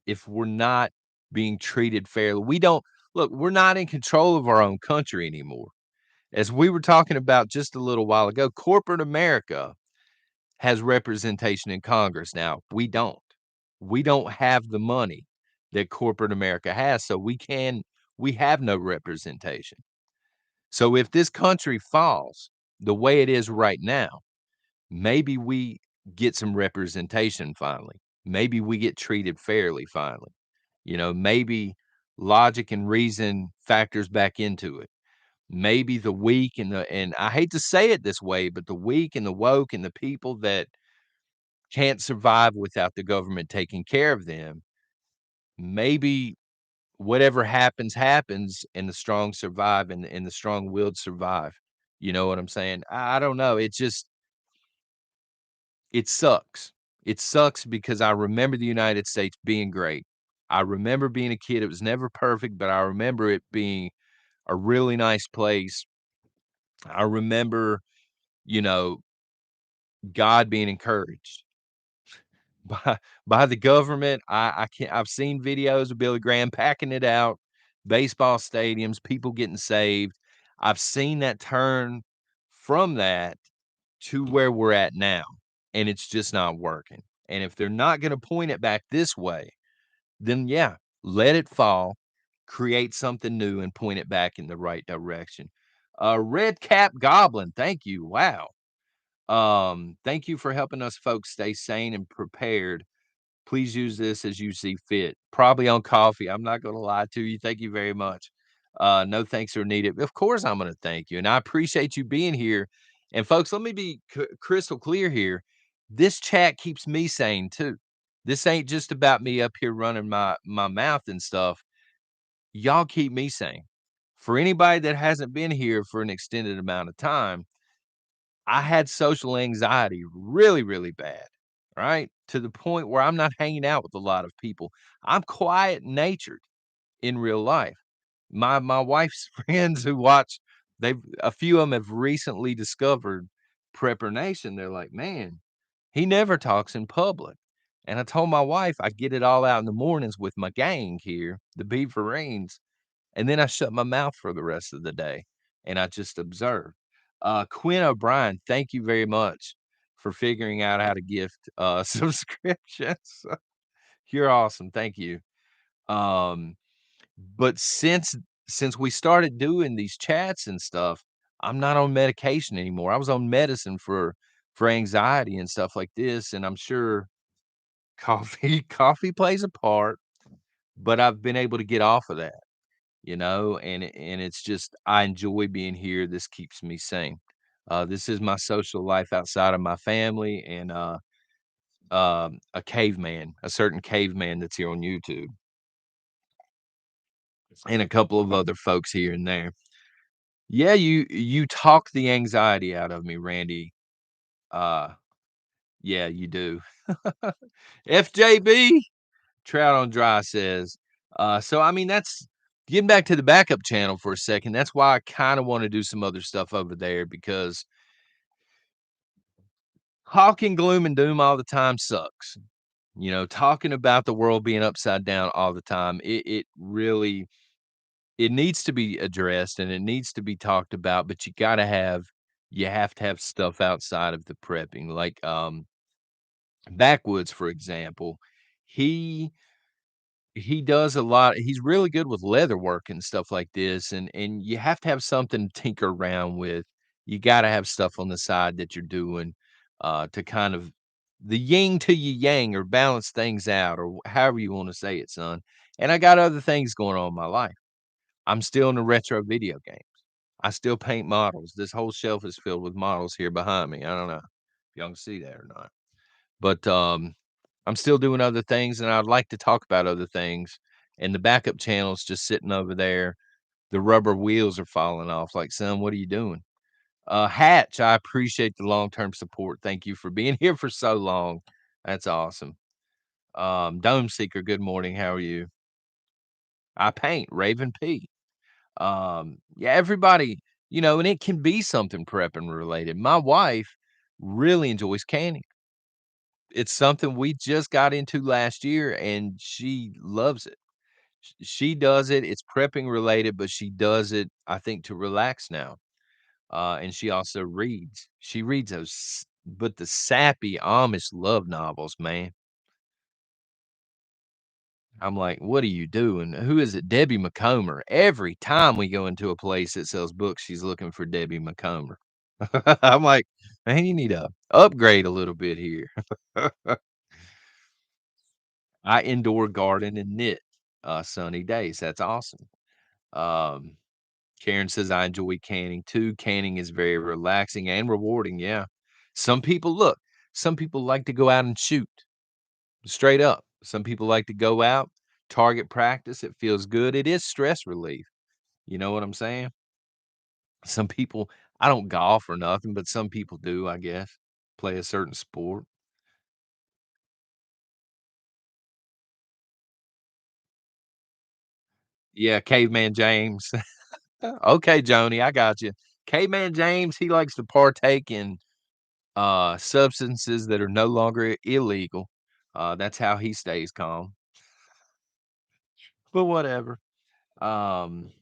if we're not being treated fairly, we don't look, we're not in control of our own country anymore. As we were talking about just a little while ago, corporate America has representation in Congress now. We don't. We don't have the money that corporate America has, so we have no representation. So if this country falls the way it is right now, maybe we get some representation finally. Maybe we get treated fairly finally. Maybe logic and reason factors back into it. Maybe the weak and I hate to say it this way, but the weak and the woke and the people that can't survive without the government taking care of them, maybe whatever happens, happens, and the strong survive and the strong-willed survive. You know what I'm saying? I don't know. It sucks. It sucks because I remember the United States being great. I remember being a kid. It was never perfect, but I remember it being a really nice place. I remember, you know, God being encouraged by the government. I can't I've seen videos of Billy Graham packing it out, baseball stadiums, people getting saved. I've seen that turn from that to where we're at now, and it's just not working. And if they're not gonna point it back this way, then yeah, let it fall, create something new, and point it back in the right direction. Red Cap Goblin, thank you. Wow. Thank you for helping us folks stay sane and prepared. Please use this as you see fit. Probably on coffee. I'm not gonna lie to you. Thank you very much. No thanks are needed. Of course, I'm gonna thank you, and I appreciate you being here. And folks, let me be crystal clear here. This chat keeps me sane too. This ain't just about me up here running my mouth and stuff. Y'all keep me sane. For anybody that hasn't been here for an extended amount of time, I had social anxiety really, really bad, right? To the point where I'm not hanging out with a lot of people. I'm quiet natured in real life. My wife's friends who watch, they've a few of them have recently discovered Prepper Nation. They're like, man, he never talks in public. And I told my wife I get it all out in the mornings with my gang here, the Beaverines, and then I shut my mouth for the rest of the day, and I just observe. Quinn O'Brien, thank you very much for figuring out how to gift, subscriptions. You're awesome, thank you. Um, but since we started doing these chats and stuff, I'm not on medication anymore. I was on medicine for anxiety and stuff like this, and I'm sure coffee plays a part, but I've been able to get off of that. And it's just I enjoy being here. This keeps me sane. This is my social life outside of my family and, a caveman, a certain caveman that's here on YouTube, and a couple of other folks here and there. Yeah, you talk the anxiety out of me, Randy. Uh, yeah, you do. FJB, Trout on Dry says. So I mean, that's getting back to the backup channel for a second. That's why I kind of want to do some other stuff over there because talking gloom and doom all the time sucks. You know, talking about the world being upside down all the time, it really it needs to be addressed and it needs to be talked about, but you have to have stuff outside of the prepping. Like Backwoods, for example, he he does a lot he's really good with leather work and stuff like this, and you have to have something to tinker around with. You gotta have stuff on the side that you're doing, to kind of the yin to your yang or balance things out or however you wanna say it, son. And I got other things going on in my life. I'm still in the retro video games. I still paint models. This whole shelf is filled with models here behind me. I don't know if y'all can see that or not. But, I'm still doing other things, and I'd like to talk about other things, and the backup channel's just sitting over there. The rubber wheels are falling off, like, "Son, what are you doing?" Hatch, I appreciate the long-term support. Thank you for being here for so long. That's awesome. Dome Seeker, good morning. How are you? I paint, Raven P. Yeah, everybody, and it can be something prepping related. My wife really enjoys canning. It's something we just got into last year, and she loves it. She does it, it's prepping related, but she does it, I think, to relax now, and she also reads. She reads but the sappy Amish love novels, man. I'm like, "What are you doing?" Who is it? Debbie Macomber. Every time we go into a place that sells books, she's looking for Debbie Macomber. I'm like, "Man, you need to upgrade a little bit here." I indoor garden and knit, sunny days. That's awesome. Um, Karen says, "I enjoy canning too. Canning is very relaxing and rewarding." Yeah. Some people like to go out and shoot straight up. Some people like to go out, target practice. It feels good. It is stress relief. You know what I'm saying? Some people, I don't golf or nothing, but some people do, I guess, play a certain sport. Yeah. Caveman James. Okay, Joni, I got you. Caveman James, he likes to partake in substances that are no longer illegal. That's how he stays calm. But whatever. Um,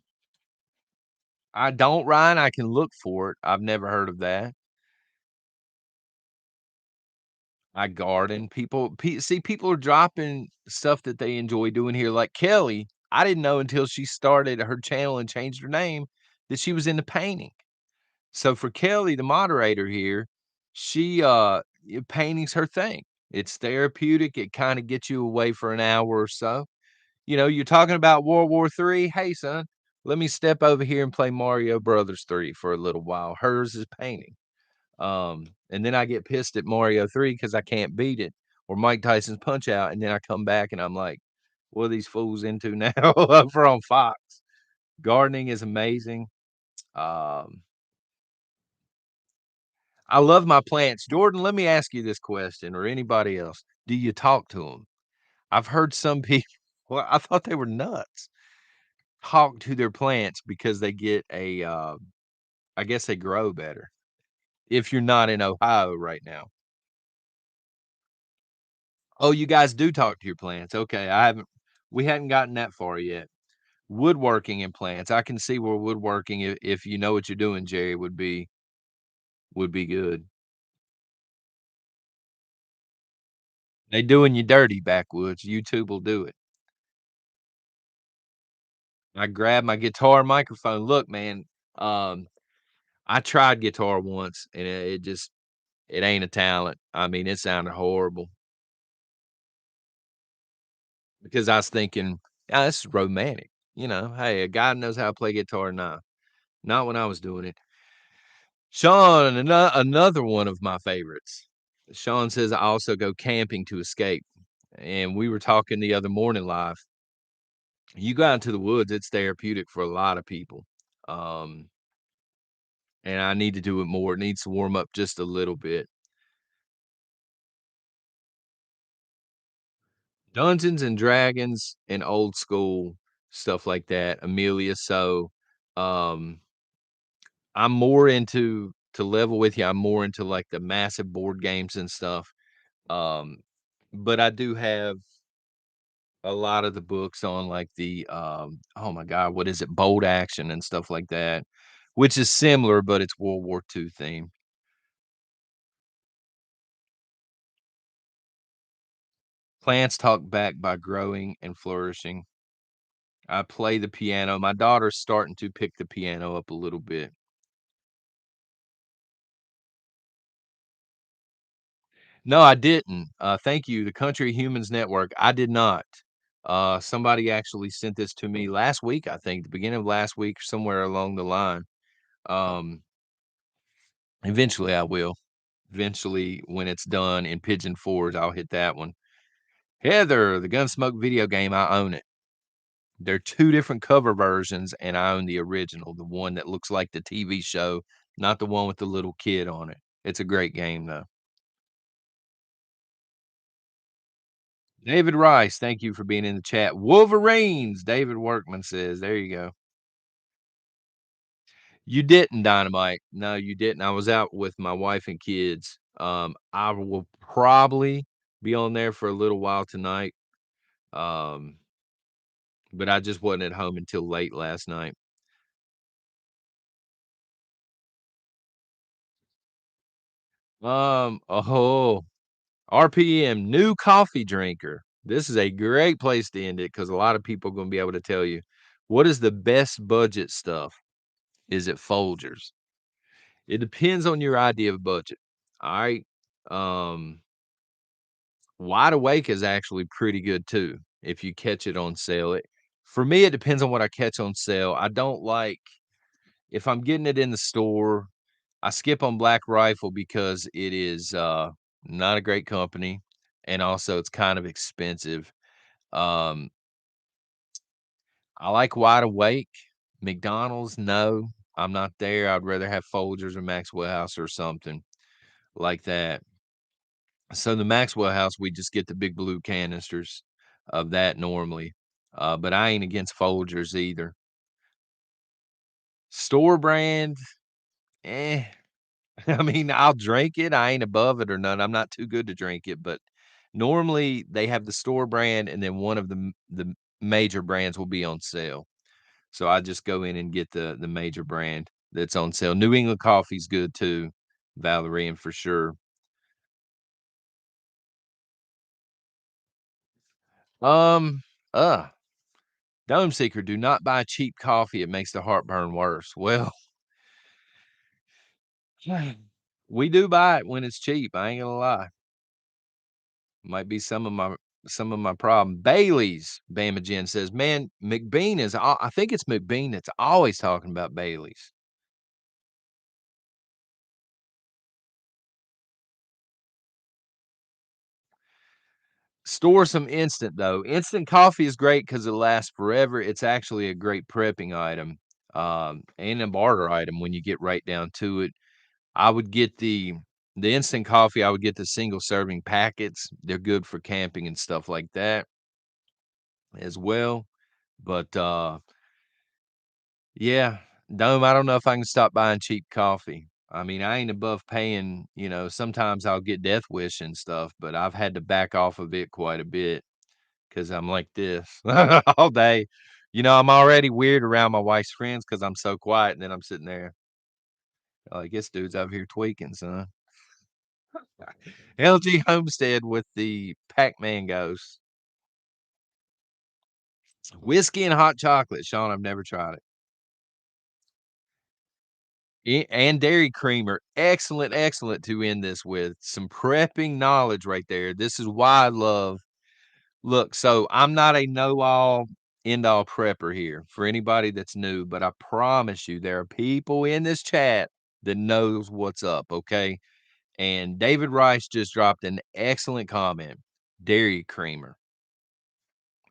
I don't, Ryan. I can look for it. I've never heard of that. I garden. See, people are dropping stuff that they enjoy doing here. Like Kelly, I didn't know until she started her channel and changed her name that she was into painting. So for Kelly, the moderator here, painting's her thing. It's therapeutic. It kind of gets you away for an hour or so. You're talking about World War III. Hey, son, let me step over here and play Mario Brothers 3 for a little while. Hers is painting. And then I get pissed at Mario 3 because I can't beat it or Mike Tyson's Punch Out. And then I come back and I'm like, what are these fools into now over on Fox? Gardening is amazing. Um, I love my plants. Jordan, let me ask you this question or anybody else. Do you talk to them? I've heard some people, well, I thought they were nuts. Talk to their plants because they get I guess they grow better if you're not in Ohio right now. Oh, you guys do talk to your plants. Okay. We hadn't gotten that far yet. Woodworking and plants. I can see where woodworking, if you know what you're doing, Jerry, would be good. They doing you dirty, backwoods. YouTube will do it. I grabbed my guitar microphone. Look, man, um, I tried guitar once and it just it ain't a talent. I mean, it sounded horrible because I was thinking, "Ah, this is romantic." Hey, a guy knows how to play guitar. Nah, not when I was doing it. Sean, another one of my favorites. Sean says, "I also go camping to escape." And we were talking the other morning live. You go out into the woods, it's therapeutic for a lot of people. Um, and I need to do it more. It needs to warm up just a little bit. Dungeons and Dragons and old school stuff like that. Amelia, so um I'm more into to level with you, I'm more into like the massive board games and stuff. Um, but I do have a lot of the books on like the oh my god, what is it? Bold Action and stuff like that, which is similar, but it's World War II theme. Plants talk back by growing and flourishing. I play the piano. My daughter's starting to pick the piano up a little bit. No, I didn't. Thank you. The Country Humans Network. I did not. Somebody actually sent this to me last week, I think, the beginning of last week, somewhere along the line. Um, eventually I will. Eventually, when it's done in Pigeon Forge, I'll hit that one. Heather, the Gunsmoke video game, I own it. There are two different cover versions, and I own the original, the one that looks like the TV show, not the one with the little kid on it. It's a great game, though. David Rice, thank you for being in the chat. Wolverines, David Workman says. There you go. You didn't, Dynamite. No, you didn't. I was out with my wife and kids. I will probably be on there for a little while tonight. Um, but I just wasn't at home until late last night. Oh, RPM, new coffee drinker. This is a great place to end it because a lot of people are going to be able to tell you what is the best budget stuff. Is it Folgers? It depends on your idea of budget. All right. Um, Wide Awake is actually pretty good too if you catch it on sale. For me, it depends on what I catch on sale. I don't like if I'm getting it in the store, I skip on Black Rifle because it is not a great company and also it's kind of expensive. Um, I like Wide Awake. McDonald's, no, I'm not there. I'd rather have Folgers or Maxwell House or something like that. So the Maxwell House, we just get the big blue canisters of that normally, but I ain't against Folgers either. Store brand, eh. I mean, I'll drink it. I ain't above it or none. I'm not too good to drink it, but normally they have the store brand, and then one of the major brands will be on sale. So I just go in and get the major brand that's on sale. New England coffee's good too, Valerian for sure. Um, uh, Dome Seeker, do not buy cheap coffee, it makes the heartburn worse. Well, we do buy it when it's cheap, I ain't gonna lie. Might be some of my problem. Bailey's, Bama Jen says, "Man, McBean is al I think it's McBean that's always talking about Bailey's." Store some instant, though. Instant coffee is great because it lasts forever. It's actually a great prepping item, and a barter item when you get right down to it. I would get the instant coffee, I would get the single serving packets. They're good for camping and stuff like that as well. But, yeah, Dome, I don't know if I can stop buying cheap coffee. I mean, I ain't above paying, sometimes I'll get Death Wish and stuff, but I've had to back off of it quite a bit because 'cause I'm like this all day. I'm already weird around my wife's friends because 'cause I'm so quiet, and then I'm sitting there like, "This dude's over here tweaking, son." LG Homestead with the Pac-Man Ghost. Whiskey and hot chocolate, Sean, I've never tried it. And dairy creamer, excellent, excellent to end this with. Some prepping knowledge right there. This is why I love look, so I'm not a know-all, end-all prepper here for anybody that's new, but I promise you there are people in this chat. that knows what's up, okay? And David Rice just dropped an excellent comment. Dairy creamer.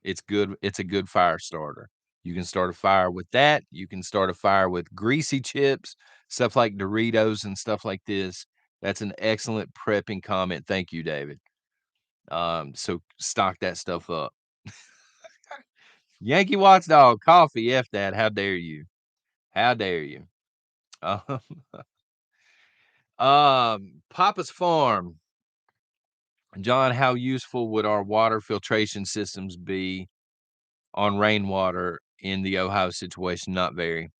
It's good. It's a good fire starter. You can start a fire with that. You can start a fire with greasy chips, stuff like Doritos and stuff like this. That's an excellent prepping comment. Thank you, David. So stock that stuff up. Yankee Watchdog coffee. F that. How dare you? How dare you? Um, Papa's Farm. John, how useful would our water filtration systems be on rainwater in the Ohio situation? Not very.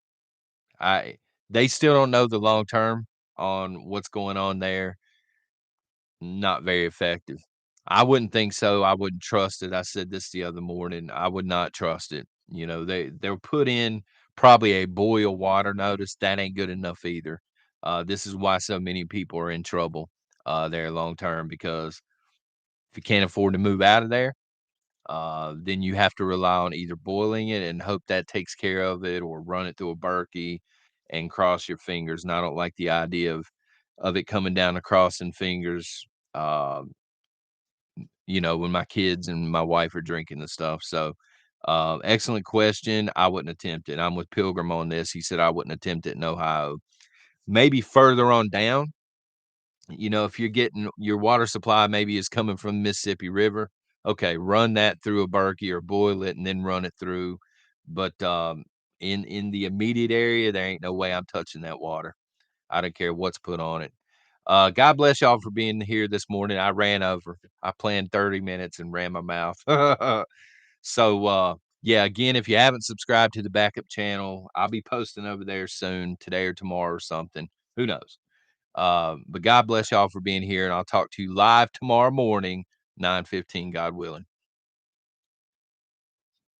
I They still don't know the long term on what's going on there. Not very effective. I wouldn't think so. I wouldn't trust it. I said this the other morning. I would not trust it. You know, they'll put in probably a boil water notice. That ain't good enough either. This is why so many people are in trouble there long term because if you can't afford to move out of there, then you have to rely on either boiling it and hope that takes care of it or run it through a Berkey and cross your fingers. And I don't like the idea of it coming down the crossing fingers, uh, when my kids and my wife are drinking the stuff. So, excellent question. I wouldn't attempt it. I'm with Pilgrim on this. He said I wouldn't attempt it in Ohio. Maybe further on down, if you're getting your water supply maybe is coming from the Mississippi River, okay, run that through a Berkey or boil it and then run it through. But in the immediate area, there ain't no way I'm touching that water. I don't care what's put on it. God bless y'all for being here this morning. I ran over. I planned 30 minutes and ran my mouth. So yeah, again, if you haven't subscribed to the backup channel, I'll be posting over there soon, today or tomorrow or something. Who knows? But God bless y'all for being here, and I'll talk to you live tomorrow morning, 9:15, God willing.